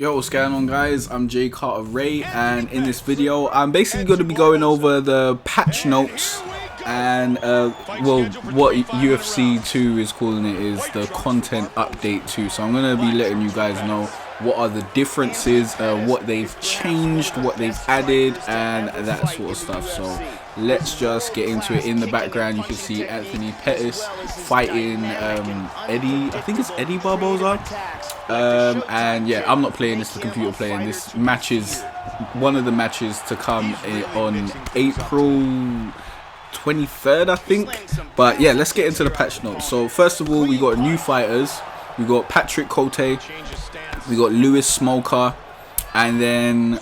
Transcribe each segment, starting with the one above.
Yo, what's going on, guys? I'm Jay Cartere, and in this video I'm basically going to be going over the patch notes and well, what UFC 2 is calling it is the content update 2. So I'm going to be letting you guys know what are the differences, what they've changed, what they've added, and that sort of stuff. So let's just get into it. In the background you can see Anthony Pettis fighting Eddie, I think it's Eddie Barboza. And yeah, I'm not playing this, the computer playing. This match is one of the matches to come on April 23rd, I think. But yeah, let's get into the patch notes. So first of all, we got new fighters. We got Patrick Cote, we got Lewis Smoker, and then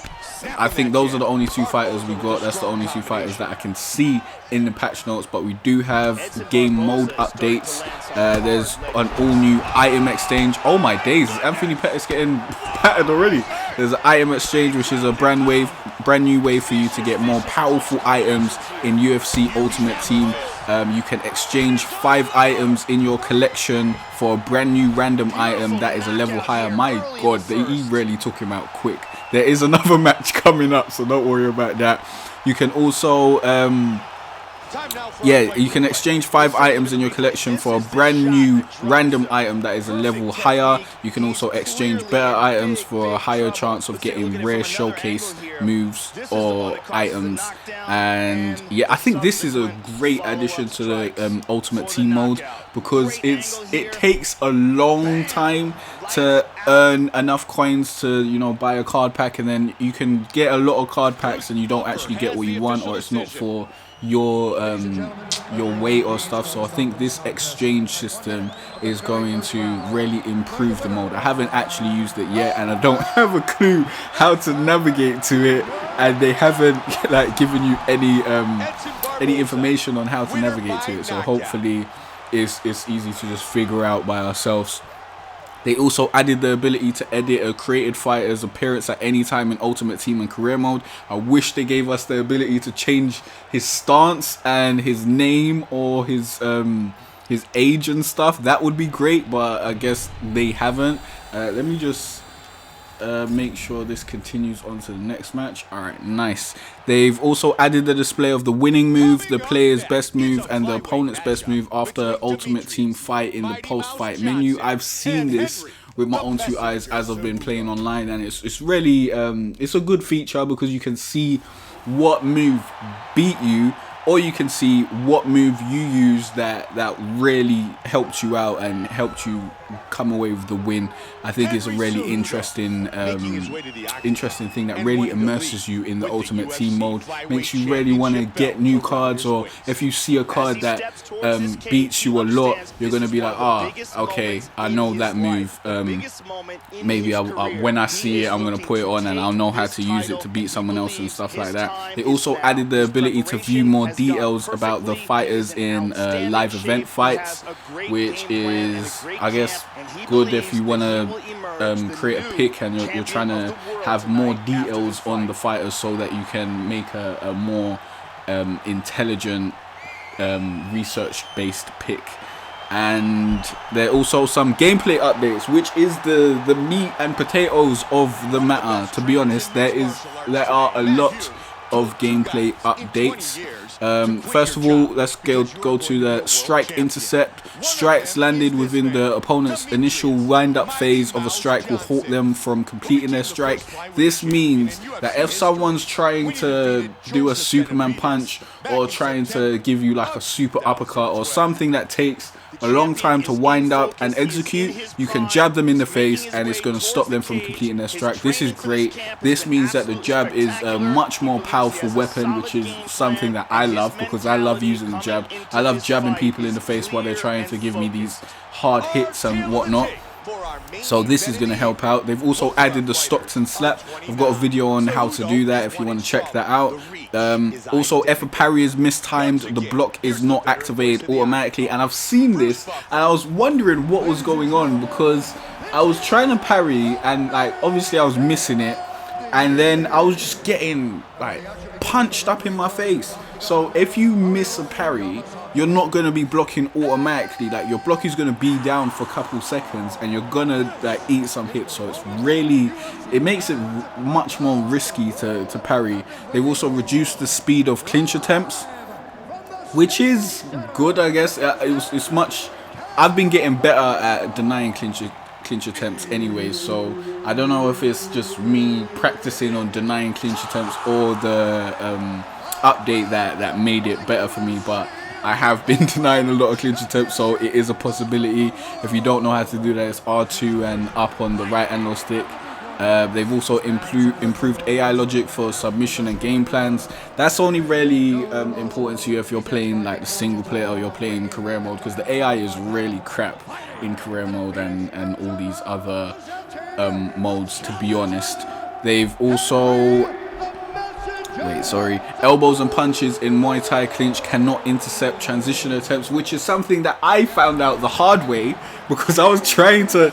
I think those are the only two fighters we got. That's the only two fighters that I can see in the patch notes. But we do have game mode updates. There's an all new item exchange. Oh my days, is Anthony Pettis getting pattered already? There's an item exchange, which is a brand new way for you to get more powerful items in UFC Ultimate Team. You can exchange 5 items in your collection for a brand new random item that is a level higher. My god, he really took him out quick. There is another match coming up, so don't worry about that. You can also you can exchange 5 items in your collection for a brand new random item that is a level higher. You can also exchange better items for a higher chance of getting rare showcase moves or items. And yeah, I think this is a great addition to the Ultimate Team mode, because it takes a long time to earn enough coins to, you know, buy a card pack, and then you can get a lot of card packs and you don't actually get what you want, or it's not for your weight or stuff. So I think this exchange system is going to really improve the mode. I haven't actually used it yet, and I don't have a clue how to navigate to it, and they haven't like given you any information on how to navigate to it. So hopefully it's easy to just figure out by ourselves. They also added the ability to edit a created fighter's appearance at any time in Ultimate Team and Career Mode. I wish they gave us the ability to change his stance and his name or his age and stuff. That would be great, but I guess they haven't. Let me just make sure this continues on to the next match. Alright, nice. They've also added the display of the winning move, the player's best move, and the opponent's best move after Ultimate Team fight in the post-fight menu. I've seen this with my own 2 eyes as I've been playing online, and it's really it's a good feature, because you can see what move beat you, or you can see what move you used that really helped you out and helped you come away with the win. I think it's a really interesting thing that really immerses you in the Ultimate Team mode. Makes you really want to get new cards, or if you see a card that beats you a lot, you're going to be like, okay, I know that move. Maybe when I see it, I'm going to put it on and I'll know how to use it to beat someone else and stuff like that. They also added the ability to view more details about the fighters in live event fights, which is, I guess, good if you want to create a pick and you're trying to have more details on the fighters, so that you can make a more intelligent research-based pick. And there are also some gameplay updates, which is the meat and potatoes of the matter. To be honest, there are a lot of gameplay updates. First of all, let's go to the strike intercept. Strikes landed within the opponent's initial wind-up phase of a strike will halt them from completing their strike. This means that if someone's trying to do a Superman punch, or trying to give you like a super uppercut, or something that takes a long time to wind up and execute, you can jab them in the face and it's going to stop them from completing their strike. This is great. This means that the jab is a much more powerful weapon, which is something that I love, because I love using the jab. I love jabbing people in the face while they're trying to give me these hard hits and whatnot. So this is going to help out. They've also added the Stockton slap. I've got a video on how to do that if you want to check that out. Also, if a parry is mistimed, the block is not activated automatically. And I've seen this and I was wondering what was going on, because I was trying to parry and like obviously I was missing it, and then I was just getting like punched up in my face. So if you miss a parry you're not going to be blocking automatically. Like, your block is going to be down for a couple seconds and you're going to like eat some hits. So it makes it much more risky to parry. They've also reduced the speed of clinch attempts, which is good, I guess. I've been getting better at denying clinch attempts anyway, so I don't know if it's just me practicing on denying clinch attempts or the update that made it better for me, but I have been denying a lot of clinch attempts, so it is a possibility. If you don't know how to do that, it's R2 and up on the right analog stick. They've also improved AI logic for submission and game plans. That's only really important to you if you're playing like the single player or you're playing career mode, because the AI is really crap in career mode and all these other modes, to be honest. They've also... elbows and punches in Muay Thai clinch cannot intercept transition attempts, which is something that I found out the hard way, because I was trying to...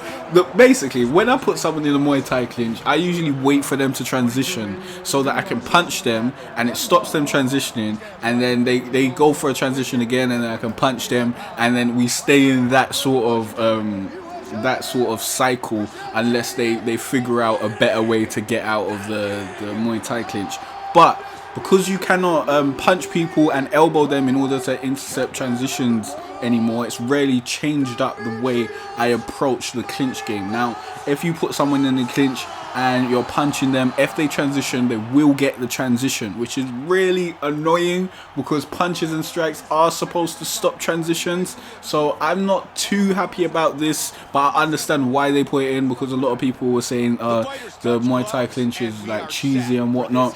Basically, when I put someone in a Muay Thai clinch, I usually wait for them to transition so that I can punch them and it stops them transitioning, and then they go for a transition again and then I can punch them, and then we stay in that sort of cycle unless they figure out a better way to get out of the Muay Thai clinch. But because you cannot punch people and elbow them in order to intercept transitions anymore, it's really changed up the way I approach the clinch game. Now, if you put someone in the clinch and you're punching them, if they transition, they will get the transition, which is really annoying because punches and strikes are supposed to stop transitions. So I'm not too happy about this, but I understand why they put it in, because a lot of people were saying the Muay Thai clinch is like cheesy and whatnot.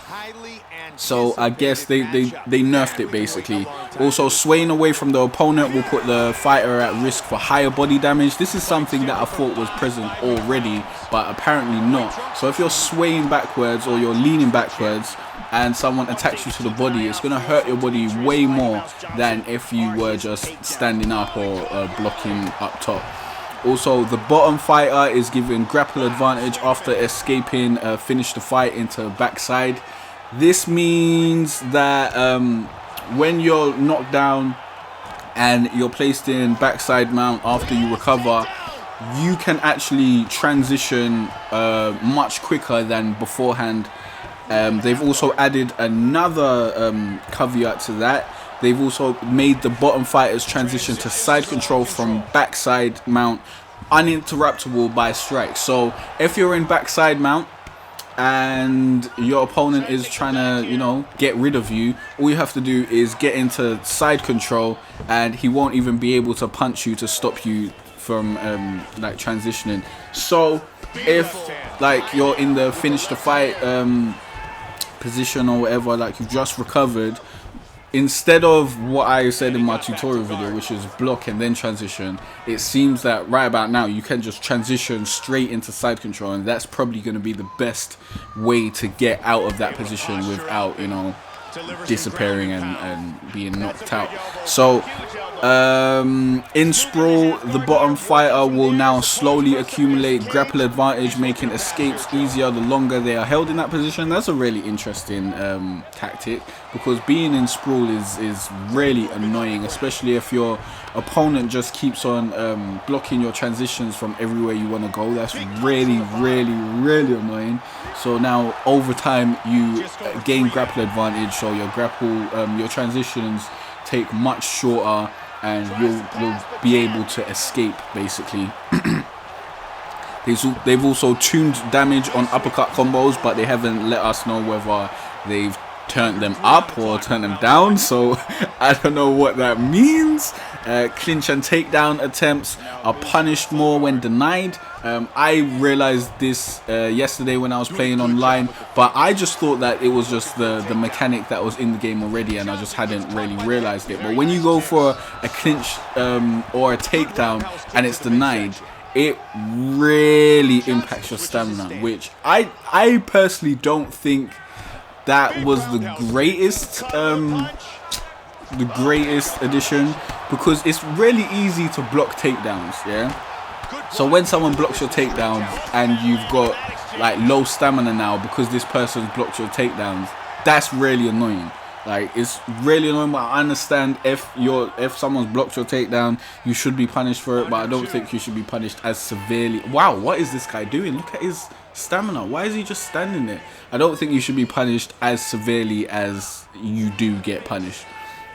So I guess they nerfed it basically. Also, swaying away from the opponent will put the fighter at risk for higher body damage. This is something that I thought was present already, but apparently not. So if you're swaying backwards or you're leaning backwards and someone attacks you to the body, it's going to hurt your body way more than if you were just standing up or blocking up top. Also, the bottom fighter is given grapple advantage after escaping finish the fight into backside. This means that when you're knocked down and you're placed in backside mount after you recover, you can actually transition much quicker than beforehand. They've also added another caveat to that. They've also made the bottom fighters transition to side control from backside mount uninterruptible by strike. So if you're in backside mount and your opponent is trying to, get rid of you, all you have to do is get into side control and he won't even be able to punch you to stop you from transitioning. So if you're in the finish the fight position or whatever, you've just recovered, instead of what I said in my tutorial video, which is block and then transition, it seems that right about now you can just transition straight into side control, and that's probably going to be the best way to get out of that position without, disappearing and being knocked out. So in Sprawl, the bottom fighter will now slowly accumulate grapple advantage, making escapes easier the longer they are held in that position. That's a really interesting tactic, because being in Sprawl is really annoying, especially if your opponent just keeps on blocking your transitions from everywhere you want to go. That's really, really, really annoying. So now over time you gain grapple advantage, so your your transitions take much shorter and you'll be able to escape basically. They've also tuned damage on uppercut combos, but they haven't let us know whether they've turned them up or turned them down, so I don't know what that means. Clinch and takedown attempts are punished more when denied. I realized this yesterday when I was playing online, but I just thought that it was just the mechanic that was in the game already, and I just hadn't really realized it. But when you go for a clinch or a takedown and it's denied, it really impacts your stamina, which I personally don't think that was the greatest addition, because it's really easy to block takedowns, yeah? So when someone blocks your takedowns and you've got low stamina now because this person's blocked your takedowns, that's really annoying. Like, it's really annoying, but I understand if someone's blocked your takedown, you should be punished for it, but I don't think you should be punished as severely. Wow, what is this guy doing? Look at his stamina. Why is he just standing there? I don't think you should be punished as severely as you do get punished.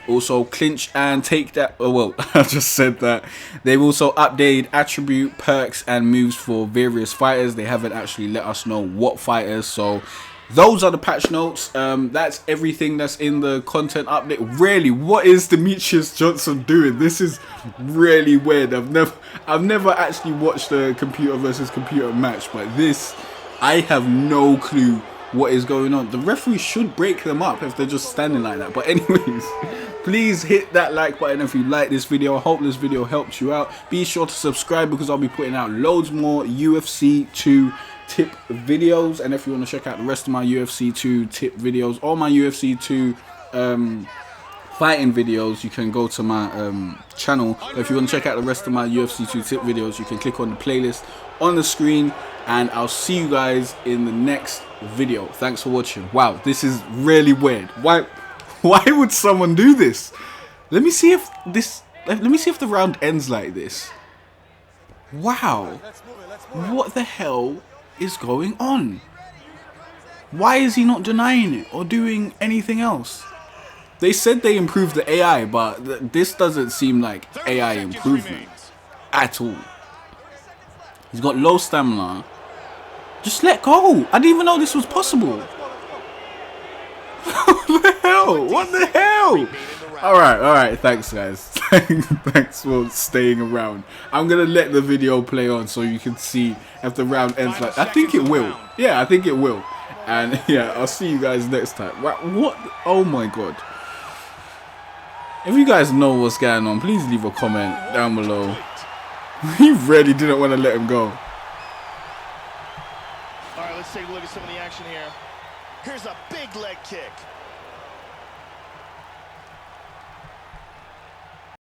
Also, Clinch and Takedown. Oh, well, I just said that. They've also updated attribute, perks, and moves for various fighters. They haven't actually let us know what fighters, so those are the patch notes. That's everything that's in the content update. Really, what is Demetrius Johnson doing? This is really weird. I've never actually watched a computer versus computer match, but this, I have no clue what is going on. The referee should break them up if they're just standing like that. But anyways, please hit that like button if you like this video. I hope this video helped you out. Be sure to subscribe because I'll be putting out loads more UFC 2 tip videos, and if you want to check out the rest of my UFC 2 tip videos or my UFC 2 fighting videos, you can go to my channel. But if you want to check out the rest of my UFC 2 tip videos, you can click on the playlist on the screen, and I'll see you guys in the next video. Thanks for watching. Wow, this is really weird. Why would someone do this? Let me see if the round ends like this. Wow, what the hell is going on? Why is he not denying it or doing anything else? They said they improved the AI, but this doesn't seem like AI improvement at all. He's got low stamina. Just let go. I didn't even know this was possible. What the hell? What the hell? Alright, thanks guys. Thanks for staying around. I'm gonna let the video play on so you can see if the round ends like, I think it will. Yeah, I think it will. And yeah, I'll see you guys next time. What? Oh my god. If you guys know what's going on, please leave a comment down below. He really didn't want to let him go. Alright, let's take a look at some of the action here. Here's a big leg kick.